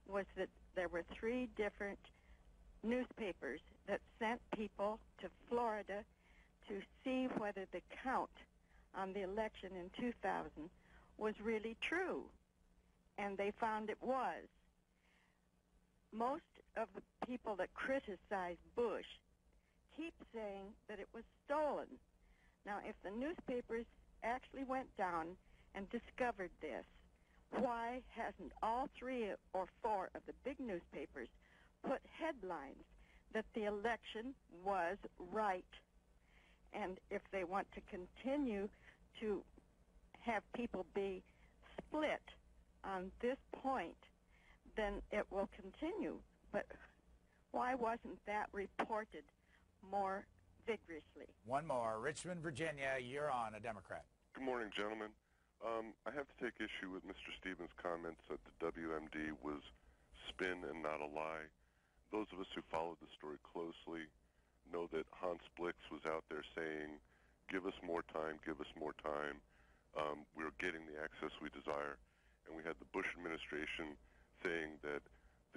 was that there were 3 different newspapers that sent people to Florida to see whether the count on the election in 2000 was really true, and they found it was. Most of the people that criticize Bush keep saying that it was stolen. Now, if the newspapers actually went down and discovered this, why hasn't all 3 or 4 of the big newspapers put headlines that the election was right? And if they want to continue to have people be split on this point, then it will continue. But why wasn't that reported more vigorously? One more. Richmond, Virginia, you're on, a Democrat. Good morning, gentlemen. I have to take issue with Mr. Stephens' comments that the WMD was spin and not a lie. Those of us who followed the story closely know that Hans Blix was out there saying, give us more time, give us more time. We're getting the access we desire. And we had the Bush administration saying that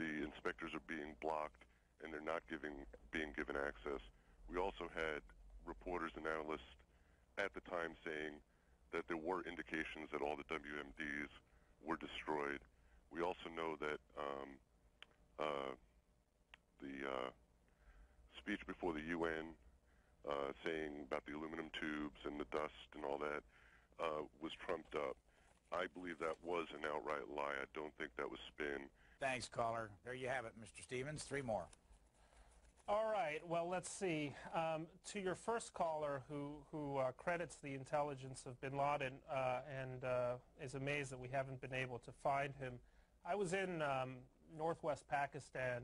the inspectors are being blocked and they're not being given access. We also had reporters and analysts at the time saying that there were indications that all the WMDs were destroyed. We also know that the speech before the UN saying about the aluminum tubes and the dust and all that was trumped up. I believe that was an outright lie. I don't think that was spin. Thanks, caller. There you have it, Mr. Stephens. 3 more. All right. Well, let's see. To your first caller who credits the intelligence of bin Laden and is amazed that we haven't been able to find him, I was in northwest Pakistan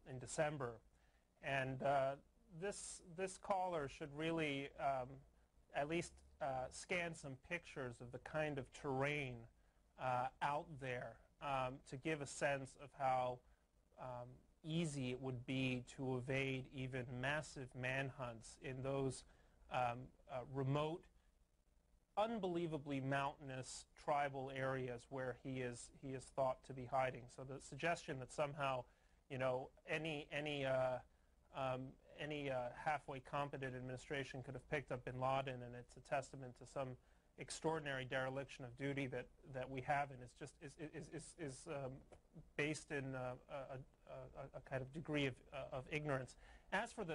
in December, and this caller should really at least scan some pictures of the kind of terrain out there to give a sense of how easy it would be to evade even massive manhunts in those remote, unbelievably mountainous tribal areas where he is thought to be hiding. So the suggestion that somehow, you know, any halfway competent administration could have picked up bin Laden, and it's a testament to some extraordinary dereliction of duty that we have, and it's just is based in a kind of degree of ignorance. As for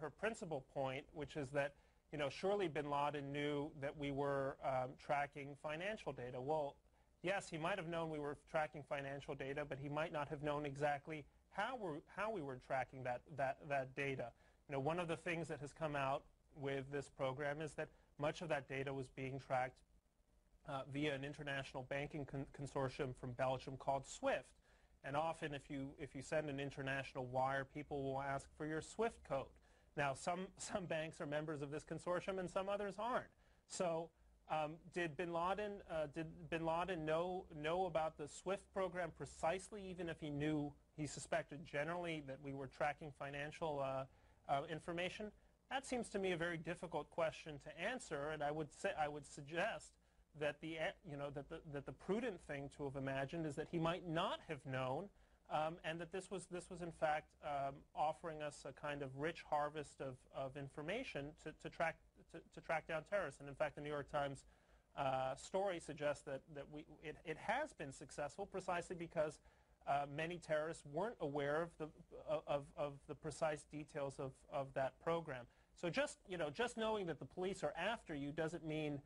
her principal point, which is that, you know, surely bin Laden knew that we were tracking financial data. Well, yes, he might have known we were tracking financial data, but he might not have known exactly how we were tracking that data. You know, one of the things that has come out with this program is that much of that data was being tracked via an international banking consortium from Belgium called SWIFT. And often if you send an international wire, people will ask for your SWIFT code. Now, some banks are members of this consortium and some others aren't. So did bin Laden know about the SWIFT program precisely, even if he suspected generally that we were tracking financial information? That seems to me a very difficult question to answer, and I would suggest that the prudent thing to have imagined is that he might not have known, and that this was in fact offering us a kind of rich harvest of information to track down terrorists. And in fact, the New York Times story suggests that it has been successful precisely because many terrorists weren't aware of the precise details of that program. So just knowing that the police are after you doesn't mean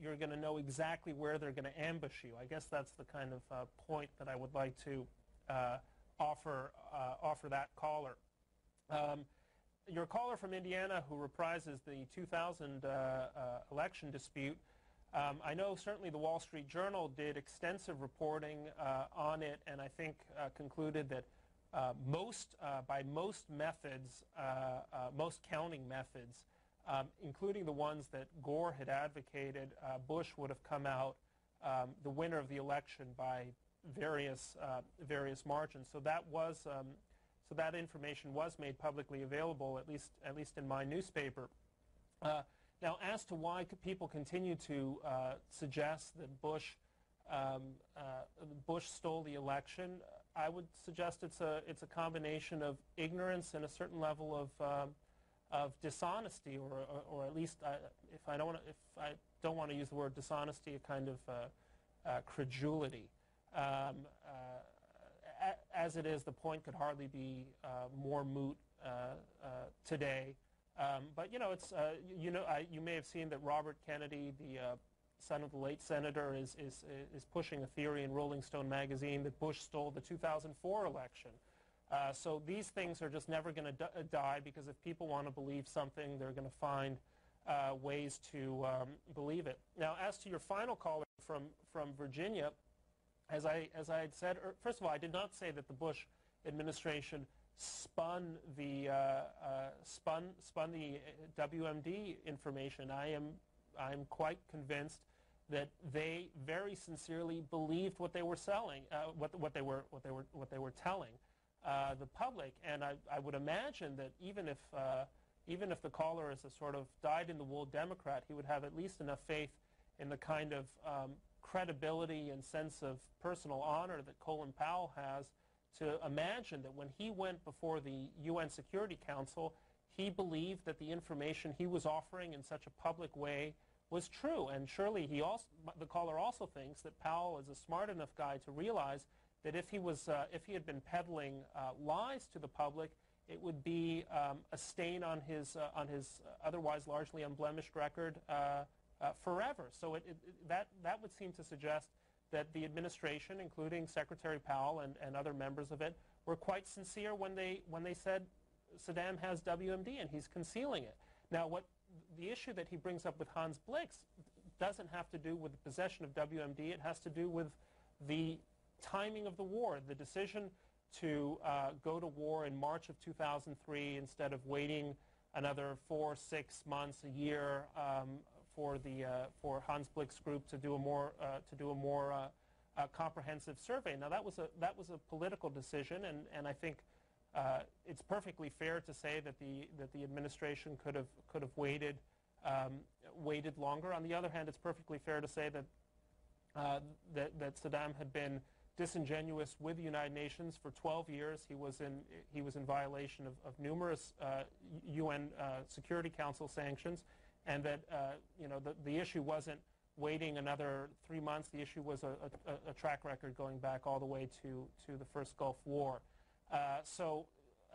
you're going to know exactly where they're going to ambush you. I guess that's the kind of point that I would like to offer that caller. Your caller from Indiana who reprises the 2000 election dispute, I know certainly the Wall Street Journal did extensive reporting on it, and I think concluded that by most methods, most counting methods, including the ones that Gore had advocated, Bush would have come out the winner of the election by various margins. So that information was made publicly available, at least in my newspaper. Now, as to why people continue to suggest that Bush Bush stole the election. I would suggest it's a combination of ignorance and a certain level of dishonesty, or at least if I don't want to use the word dishonesty, a kind of credulity. As it is, the point could hardly be more moot today. But it's you may have seen that Robert Kennedy, the son of the late senator, is pushing a theory in Rolling Stone magazine that Bush stole the 2004 election. So these things are just never going to die, because if people want to believe something, they're going to find ways to believe it. Now, as to your final caller from Virginia, as I had said, first of all, I did not say that the Bush administration spun the WMD information. I'm quite convinced that they very sincerely believed what they were selling, what they were telling the public. And I would imagine that even if the caller is a sort of dyed-in-the-wool Democrat, he would have at least enough faith in the kind of credibility and sense of personal honor that Colin Powell has to imagine that when he went before the UN Security Council, he believed that the information he was offering in such a public way was true. And surely the caller also thinks that Powell is a smart enough guy to realize that if he had been peddling lies to the public, it would be a stain on his otherwise largely unblemished record forever. So that would seem to suggest that the administration, including Secretary Powell and other members of it, were quite sincere when they said Saddam has WMD and he's concealing it. Now, the issue that he brings up with Hans Blix doesn't have to do with the possession of WMD. It has to do with the timing of the war, the decision to go to war in March of 2003 instead of waiting another 4, 6 months, a year for Hans Blix group to do a more comprehensive survey. Now that was a political decision, and I think it's perfectly fair to say that the administration could have waited longer. On the other hand, it's perfectly fair to say that Saddam had been disingenuous with the United Nations for 12 years. He was in violation of numerous UN Security Council sanctions, and that the issue wasn't waiting another 3 months. The issue was a track record going back all the way to the first Gulf War. So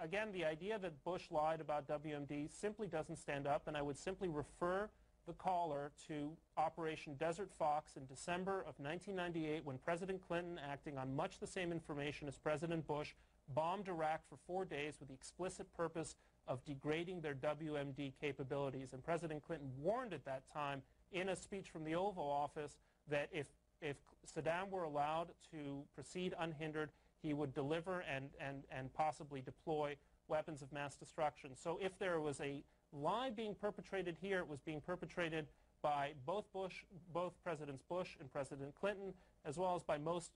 again, the idea that Bush lied about WMD simply doesn't stand up, and I would simply refer the caller to Operation Desert Fox in December of 1998, when President Clinton, acting on much the same information as President Bush, bombed Iraq for 4 days with the explicit purpose of degrading their WMD capabilities. And President Clinton warned at that time in a speech from the Oval Office that if Saddam were allowed to proceed unhindered, he would deliver and possibly deploy weapons of mass destruction. So if there was a lie being perpetrated here, it was being perpetrated by both Presidents Bush and President Clinton, as well as by most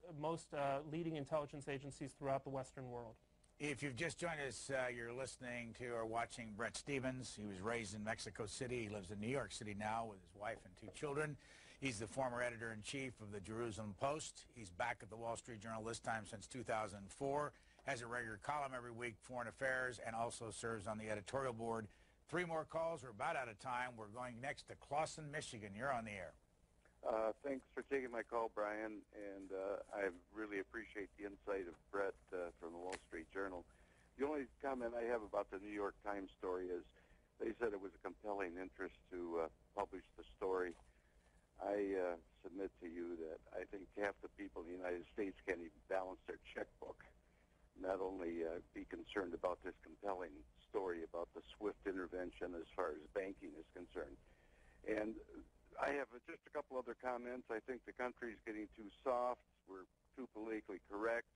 leading intelligence agencies throughout the Western world. If you've just joined us, you're listening to or watching Bret Stephens. He was raised in Mexico City. He lives in New York City now with his wife and 2 children. He's the former editor-in-chief of the Jerusalem Post. He's back at the Wall Street Journal this time since 2004, has a regular column every week, Foreign Affairs, and also serves on the editorial board. 3 more calls. We're about out of time. We're going next to Clawson, Michigan. You're on the air. Thanks for taking my call, Brian, and I really appreciate the insight of Bret from the Wall Street Journal. The only comment I have about the New York Times story is they said it was a compelling interest to publish the story. I submit to you that I think half the people in the United States can't even balance their checkbook, not only be concerned about this compelling story about the swift intervention as far as banking is concerned. And I have just a couple other comments. I think the country is getting too soft. We're too politically correct.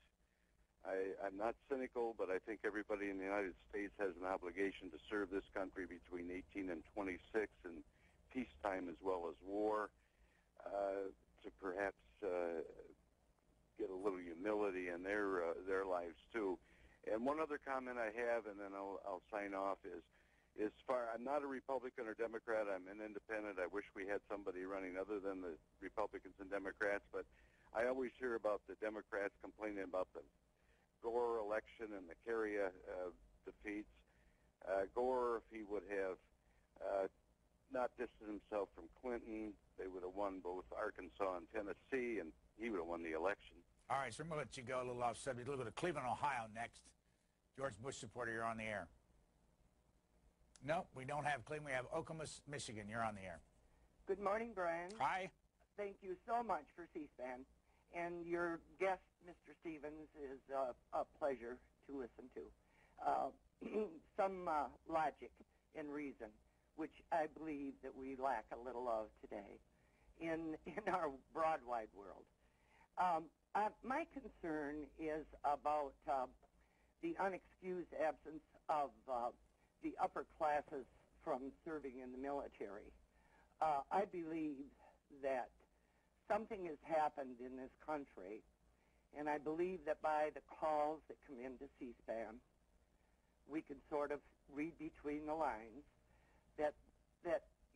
I'm not cynical, but I think everybody in the United States has an obligation to serve this country between 18 and 26 in peacetime as well as war, to perhaps get a little humility in their lives too. And one other comment I have, and then I'll sign off, is I'm not a Republican or Democrat. I'm an independent. I wish we had somebody running other than the Republicans and Democrats, but I always hear about the Democrats complaining about the Gore election and the Kerry defeats. Gore, if he would have not distanced himself from Clinton, they would have won both Arkansas and Tennessee, and he would have won the election. All right, so I'm going to let you go a little off subject. We'll go to Cleveland, Ohio next. George Bush supporter, you're on the air. No, we don't have Cleveland. We have Okemos, Michigan. You're on the air. Good morning, Brian. Hi. Thank you so much for C-SPAN. And your guest, Mr. Stephens, is a pleasure to listen to. Some logic and reason, which I believe that we lack a little of today in our broad, wide world. My concern is about the unexcused absence of the upper classes from serving in the military. I believe that something has happened in this country, and I believe that by the calls that come into C-SPAN, we can sort of read between the lines that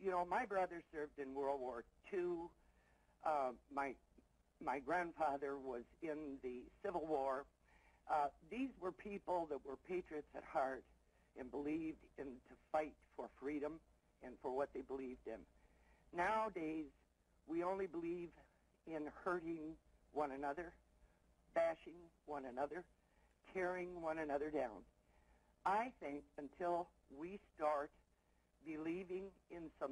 you know, my brother served in World War II. My grandfather was in the Civil War. These were people that were patriots at heart and believed in to fight for freedom and for what they believed in. Nowadays, we only believe in hurting one another, bashing one another, tearing one another down. I think until we start believing in some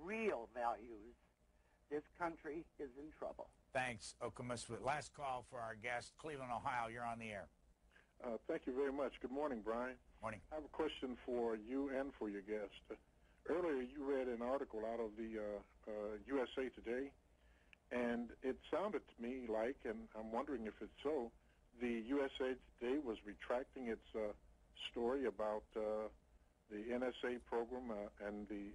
real values, this country is in trouble. Thanks, Okemos. Last call for our guest, Cleveland, Ohio. You're on the air. Thank you very much. Good morning, Brian. Morning. I have a question for you and for your guest. Earlier, you read an article out of the USA Today, and it sounded to me like, and I'm wondering if it's so, the USA Today was retracting its story about the NSA program and the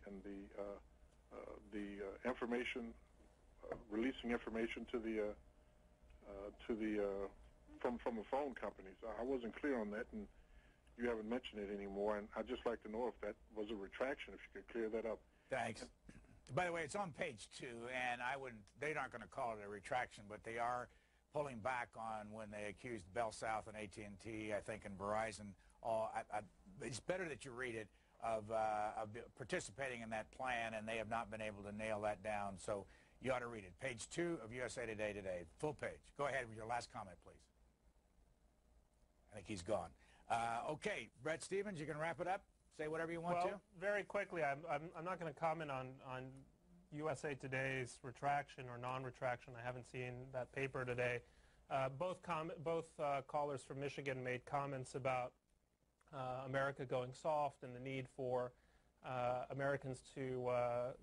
information, releasing information to the from the phone companies. I wasn't clear on that, and you haven't mentioned it anymore. And I'd just like to know if that was a retraction. If you could clear that up. Thanks. By the way, it's on page 2, and they aren't going to call it a retraction, but they are pulling back on when they accused Bell South and AT&T, I think, and Verizon. It's better that you read it, of participating in that plan, and they have not been able to nail that down. So you ought to read it. Page 2 of USA Today today, full page. Go ahead with your last comment, please. I think he's gone. Okay, Bret Stephens, you can wrap it up. Say whatever you want to. Very quickly, I'm not going to comment on USA Today's retraction or non-retraction. I haven't seen that paper today. Both callers from Michigan made comments about America going soft and the need for Americans to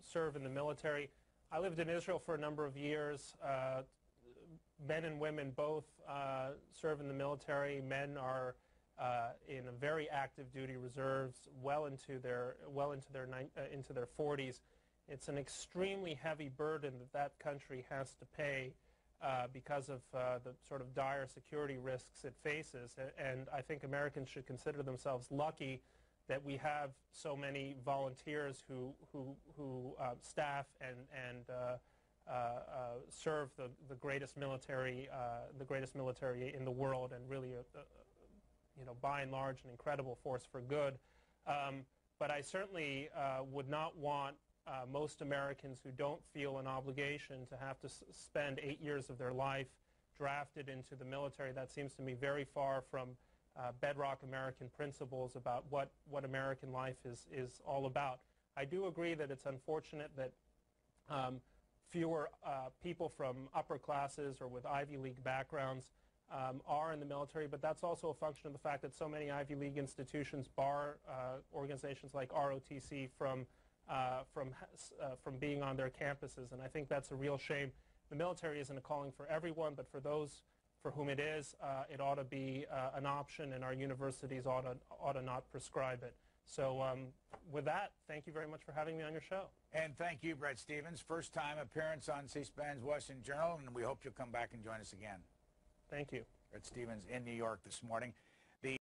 serve in the military. I lived in Israel for a number of years. Men and women both serve in the military. Men are in a very active duty reserves, well into their 40s. It's an extremely heavy burden that country has to pay because of the sort of dire security risks it faces. And I think Americans should consider themselves lucky that we have so many volunteers who staff and serve the greatest military in the world, and really by and large an incredible force for good. But I certainly would not want most Americans who don't feel an obligation to have to spend 8 years of their life drafted into the military. That seems to me very far from bedrock American principles about what American life is all about. I do agree that it's unfortunate that fewer people from upper classes or with Ivy League backgrounds are in the military, but that's also a function of the fact that so many Ivy League institutions bar organizations like ROTC from being on their campuses, and I think that's a real shame. The military isn't a calling for everyone, but for those for whom it is, it ought to be an option, and our universities ought to not prescribe it. So with that, thank you very much for having me on your show. And thank you, Bret Stephens. First time appearance on C-SPAN's Washington Journal, and we hope you'll come back and join us again. Thank you. Bret Stephens in New York this morning.